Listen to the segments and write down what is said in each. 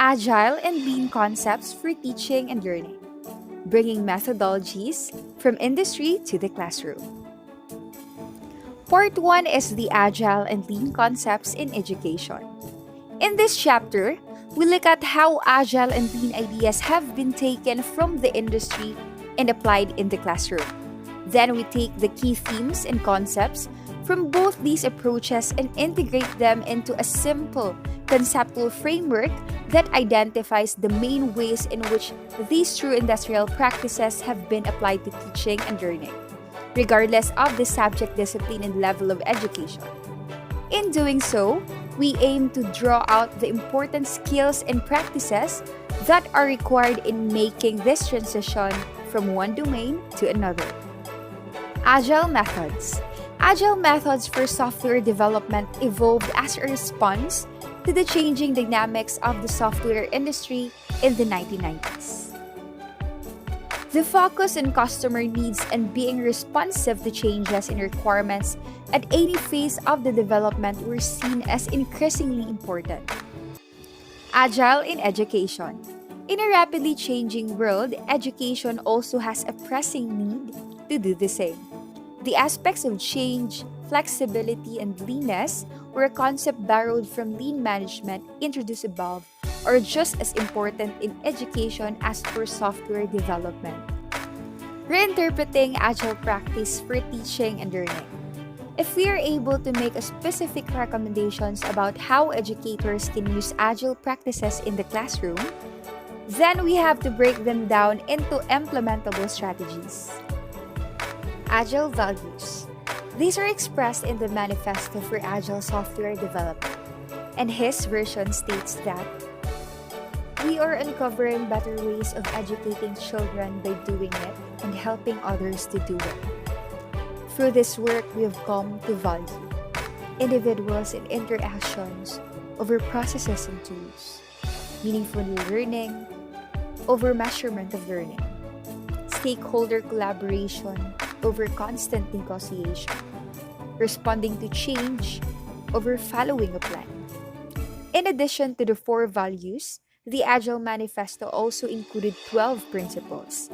Agile and Lean concepts for teaching and learning, bringing methodologies from industry to the classroom. Part 1 is the Agile and Lean concepts in education. In this chapter, we look at how Agile and Lean ideas have been taken from the industry and applied in the classroom. Then we take the key themes and concepts from both these approaches and integrate them into a simple conceptual framework that identifies the main ways in which these true industrial practices have been applied to teaching and learning, regardless of the subject discipline and level of education. In doing so, we aim to draw out the important skills and practices that are required in making this transition from one domain to another. Agile methods. Agile methods for software development evolved as a response to the changing dynamics of the software industry in the 1990s. The focus on customer needs and being responsive to changes in requirements at any phase of the development were seen as increasingly important. Agile in education. In a rapidly changing world, education also has a pressing need to do the same. The aspects of change, flexibility, and leanness, or a concept borrowed from lean management introduced above, are just as important in education as for software development. Reinterpreting Agile practice for teaching and learning. If we are able to make specific recommendations about how educators can use Agile practices in the classroom, then we have to break them down into implementable strategies. Agile values. These are expressed in the Manifesto for Agile Software Development, and his version states that we are uncovering better ways of educating children by doing it and helping others to do it. Through this work, we have come to value individuals and interactions over processes and tools, meaningful learning over measurement of learning, stakeholder collaboration over constant negotiation, responding to change over following a plan. In addition to the 4 values, the Agile Manifesto also included 12 principles.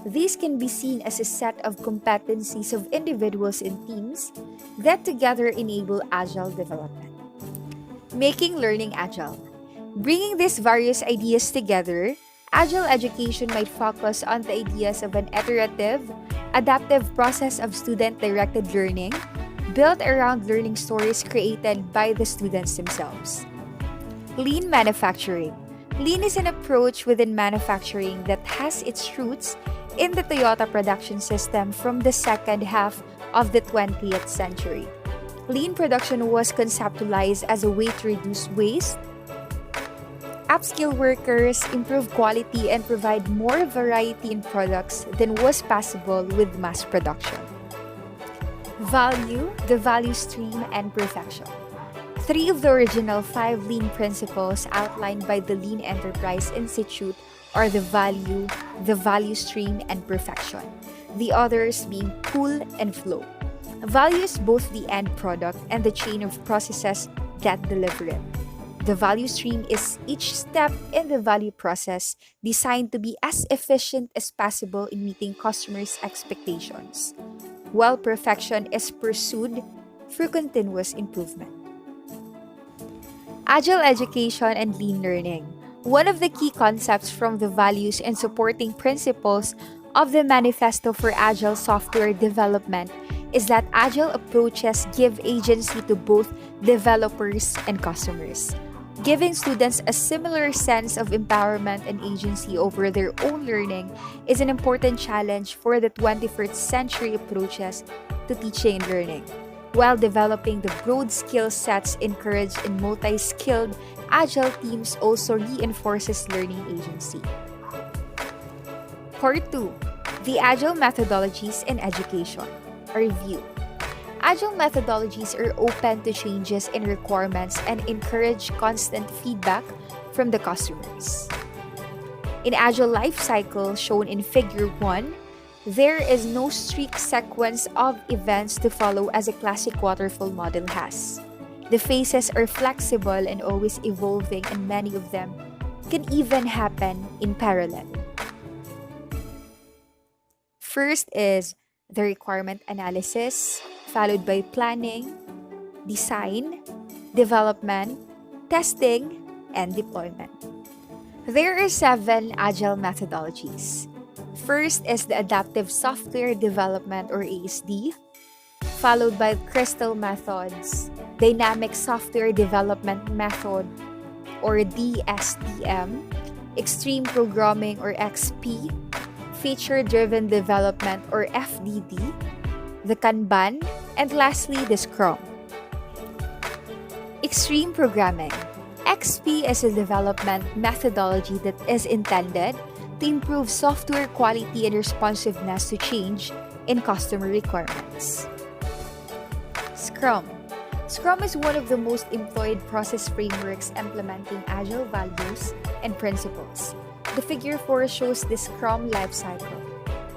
These can be seen as a set of competencies of individuals and teams that together enable Agile development. Making learning Agile. Bringing these various ideas together, Agile education might focus on the ideas of an iterative, adaptive process of student-directed learning built around learning stories created by the students themselves. Lean manufacturing. Lean is an approach within manufacturing that has its roots in the Toyota production system from the second half of the 20th century. Lean production was conceptualized as a way to reduce waste, upskill workers, improve quality, and provide more variety in products than was possible with mass production. Value, the value stream, and perfection. 3 of the original 5 Lean principles outlined by the Lean Enterprise Institute are the value stream, and perfection, the others being pull and flow. Value is both the end product and the chain of processes that deliver it. The value stream is each step in the value process designed to be as efficient as possible in meeting customers' expectations, while perfection is pursued through continuous improvement. Agile education and lean learning. One of the key concepts from the values and supporting principles of the Manifesto for Agile Software Development is that Agile approaches give agency to both developers and customers. Giving students a similar sense of empowerment and agency over their own learning is an important challenge for the 21st century approaches to teaching and learning. While developing the broad skill sets encouraged in multi-skilled, Agile teams also reinforces learning agency. Part 2. The Agile Methodologies in Education. A review. Agile methodologies are open to changes in requirements and encourage constant feedback from the customers. In Agile life cycle shown in Figure 1, there is no strict sequence of events to follow as a classic waterfall model has. The phases are flexible and always evolving, and many of them can even happen in parallel. First is the requirement analysis, followed by planning, design, development, testing, and deployment. There are 7 agile methodologies. First is the adaptive software development or ASD, followed by crystal methods, dynamic software development method or DSDM, extreme programming or XP, feature-driven development or FDD, the Kanban, and lastly, the Scrum. Extreme programming. XP is a development methodology that is intended to improve software quality and responsiveness to change in customer requirements. Scrum. Scrum is one of the most employed process frameworks implementing Agile values and principles. The figure 4 shows the Scrum lifecycle.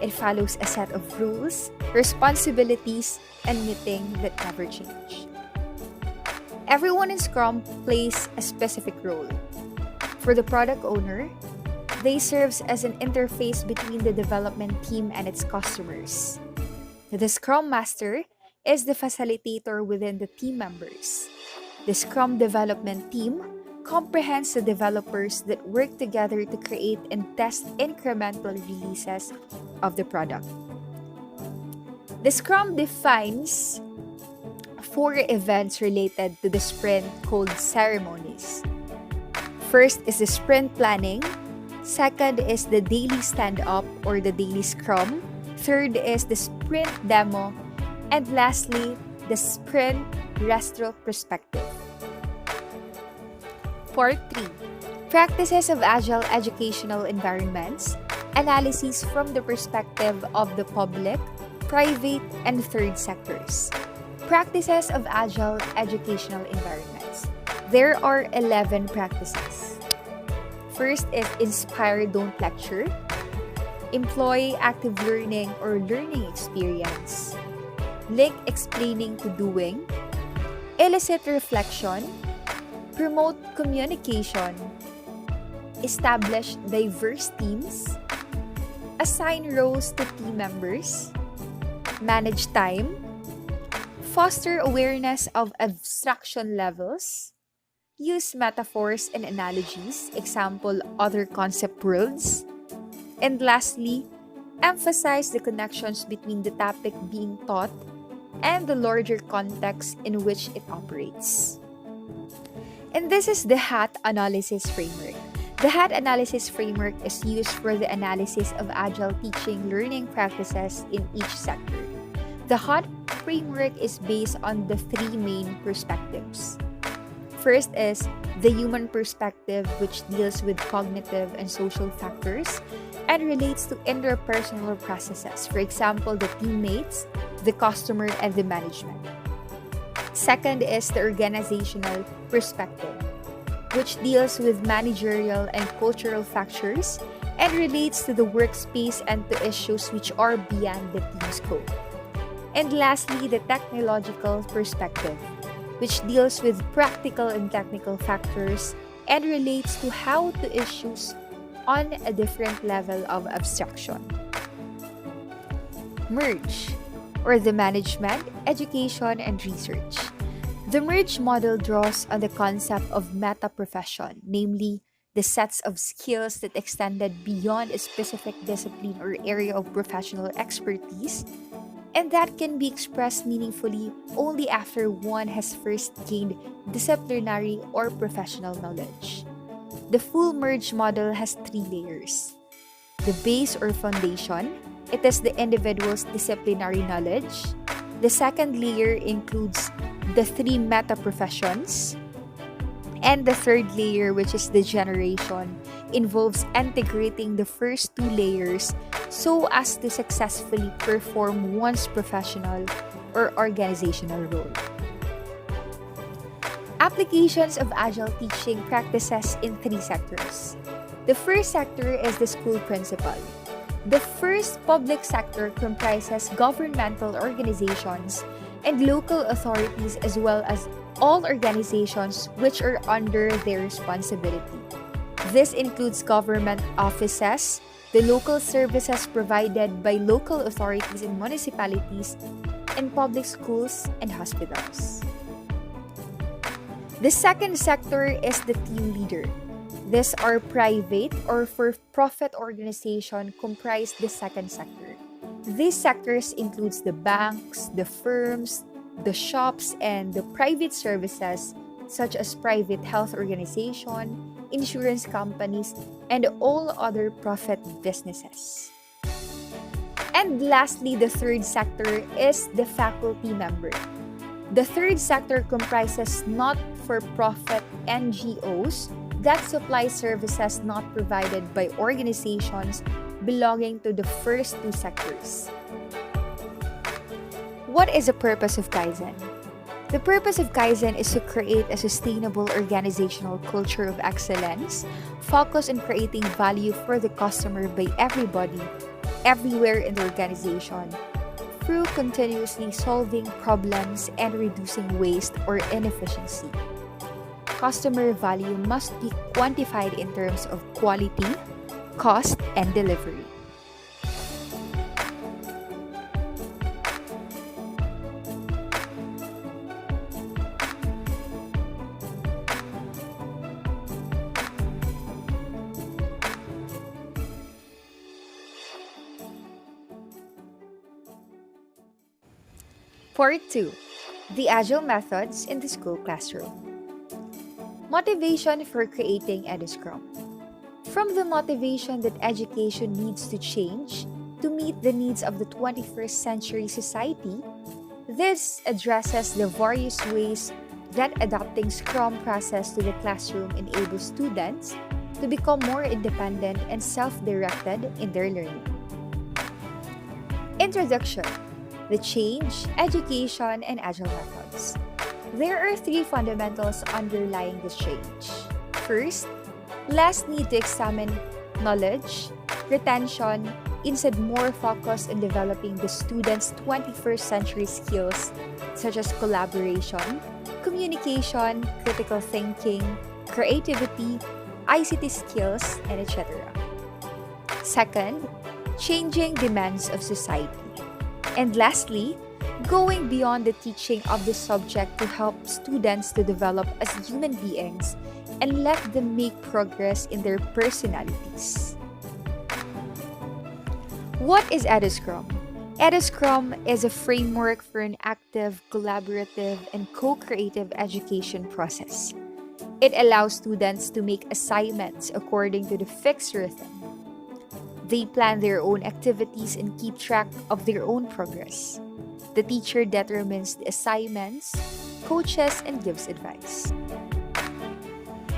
It follows a set of rules, responsibilities, and meetings that never change. Everyone in Scrum plays a specific role. For the product owner, they serve as an interface between the development team and its customers. The Scrum Master is the facilitator within the team members. The Scrum development team comprehends the developers that work together to create and test incremental releases of the product. The Scrum defines 4 events related to the sprint called ceremonies. First is the sprint planning. Second is the daily stand-up or the daily scrum. Third is the sprint demo. And lastly, the sprint retrospective. Part 3. Practices of Agile educational environments. Analyses from the perspective of the public, private, and third sectors. Practices of Agile educational environments. There are 11 practices. First is inspire, don't lecture. Employ active learning or learning experience. Link explaining to doing. Elicit reflection. Promote communication. Establish diverse teams. Assign roles to team members. Manage time. Foster awareness of abstraction levels. Use metaphors and analogies, example, other concept worlds. And lastly, emphasize the connections between the topic being taught and the larger context in which it operates. And this is the HAT analysis framework. The HAT analysis framework is used for the analysis of Agile teaching learning practices in each sector. The HAT framework is based on the 3 main perspectives. First is the human perspective, which deals with cognitive and social factors and relates to interpersonal processes, for example, the teammates, the customer, and the management. Second is the organizational perspective, which deals with managerial and cultural factors and relates to the workspace and to issues which are beyond the team scope. And lastly, the technological perspective, which deals with practical and technical factors and relates to how to issues on a different level of abstraction. Merge, or the management, education, and research. The merge model draws on the concept of meta-profession, namely the sets of skills that extended beyond a specific discipline or area of professional expertise, and that can be expressed meaningfully only after one has first gained disciplinary or professional knowledge. The full merge model has 3 layers. The base or foundation, it is the individual's disciplinary knowledge. The second layer includes the 3 meta-professions. And the third layer, which is the generation, involves integrating the first 2 layers so as to successfully perform one's professional or organizational role. Applications of Agile teaching practices in 3 sectors. The first sector is the school principal. The first public sector comprises governmental organizations and local authorities, as well as all organizations which are under their responsibility. This includes government offices, the local services provided by local authorities and municipalities, and public schools and hospitals. The second sector is the team leader. These are private or for-profit organizations comprise the second sector. These sectors includes the banks, the firms, the shops, and the private services such as private health organization, insurance companies, and all other profit businesses. And lastly, the third sector is the faculty member. The third sector comprises not-for-profit NGOs that supply services not provided by organizations belonging to the first two sectors. What is the purpose of Kaizen? The purpose of Kaizen is to create a sustainable organizational culture of excellence, focused on creating value for the customer by everybody, everywhere in the organization, through continuously solving problems and reducing waste or inefficiency. Customer value must be quantified in terms of quality, cost, and delivery. Part 2. The Agile Methods in the School Classroom. Motivation for creating EduScrum. From the motivation that education needs to change to meet the needs of the 21st century society, this addresses the various ways that adapting Scrum process to the classroom enables students to become more independent and self-directed in their learning. Introduction: the change, education, and Agile methods. There are three fundamentals underlying this change. First, less need to examine knowledge, retention, instead more focus on developing the students' 21st century skills such as collaboration, communication, critical thinking, creativity, ICT skills, and etc. Second, changing demands of society. And lastly, going beyond the teaching of the subject to help students to develop as human beings and let them make progress in their personalities. What is EduScrum? EduScrum is a framework for an active, collaborative, and co-creative education process. It allows students to make assignments according to the fixed rhythm. They plan their own activities and keep track of their own progress. The teacher determines the assignments, coaches, and gives advice.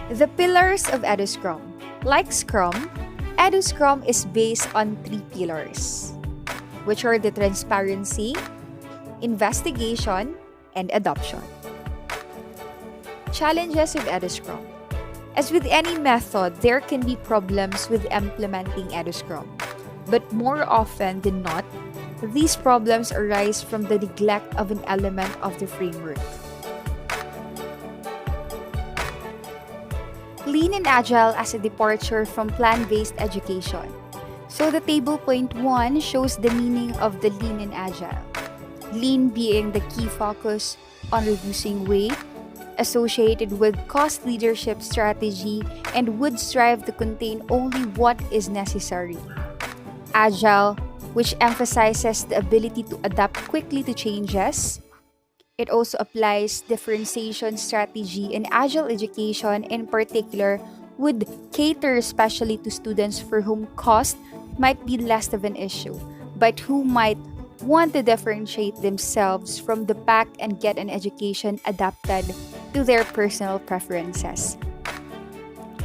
The pillars of EduScrum. Like Scrum, EduScrum is based on three pillars, which are the transparency, investigation, and adoption. Challenges of EduScrum. As with any method, there can be problems with implementing EduScrum. But more often than not, these problems arise from the neglect of an element of the framework. Lean and Agile as a departure from plan-based education. So the table point 1 shows the meaning of the Lean and Agile. Lean being the key focus on reducing weight, associated with cost leadership strategy, and would strive to contain only what is necessary. Agile, which emphasizes the ability to adapt quickly to changes. It also applies differentiation strategy, and Agile education in particular would cater especially to students for whom cost might be less of an issue, but who might want to differentiate themselves from the pack and get an education adapted to their personal preferences.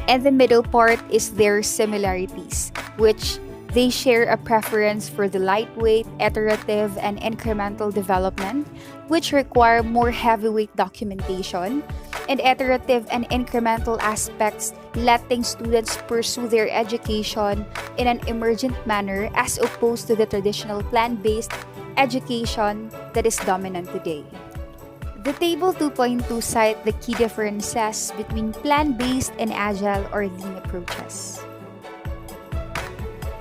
And the middle part is their similarities, which they share a preference for the lightweight, iterative, and incremental development, which require more heavyweight documentation, and iterative and incremental aspects letting students pursue their education in an emergent manner as opposed to the traditional plan-based education that is dominant today. The Table 2.2 cite the key differences between plan-based and agile or lean approaches.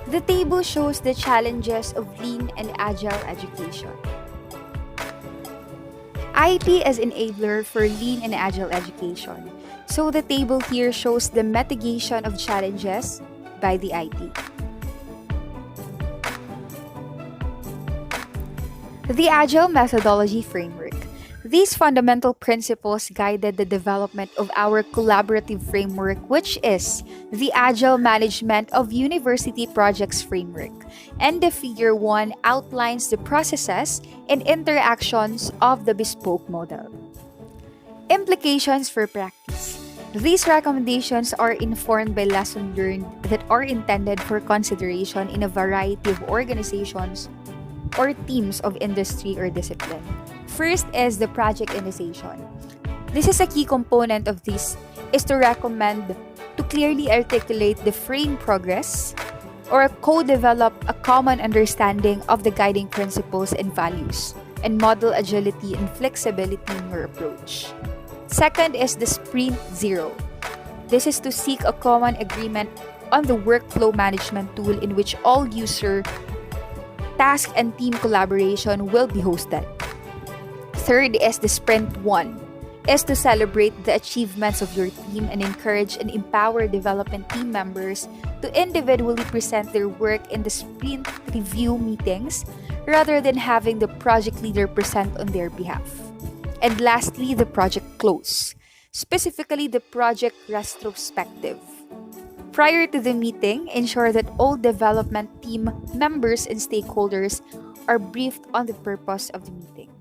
The table shows the challenges of lean and agile education. IT as enabler for lean and agile education. So the table here shows the mitigation of challenges by the IT. The Agile Methodology Framework. These fundamental principles guided the development of our collaborative framework, which is the Agile Management of University Projects Framework. And the Figure 1 outlines the processes and interactions of the bespoke model. Implications for practice. These recommendations are informed by lessons learned that are intended for consideration in a variety of organizations or teams of industry or discipline. First is the project initiation. This is a key component of this is to recommend to clearly articulate the frame progress or co-develop a common understanding of the guiding principles and values and model agility and flexibility in your approach. Second is the sprint zero. This is to seek a common agreement on the workflow management tool in which all user, task, and team collaboration will be hosted. Third is the Sprint 1, is to celebrate the achievements of your team and encourage and empower development team members to individually present their work in the sprint review meetings rather than having the project leader present on their behalf. And lastly, the Project Close, specifically the project retrospective. Prior to the meeting, ensure that all development team members and stakeholders are briefed on the purpose of the meeting.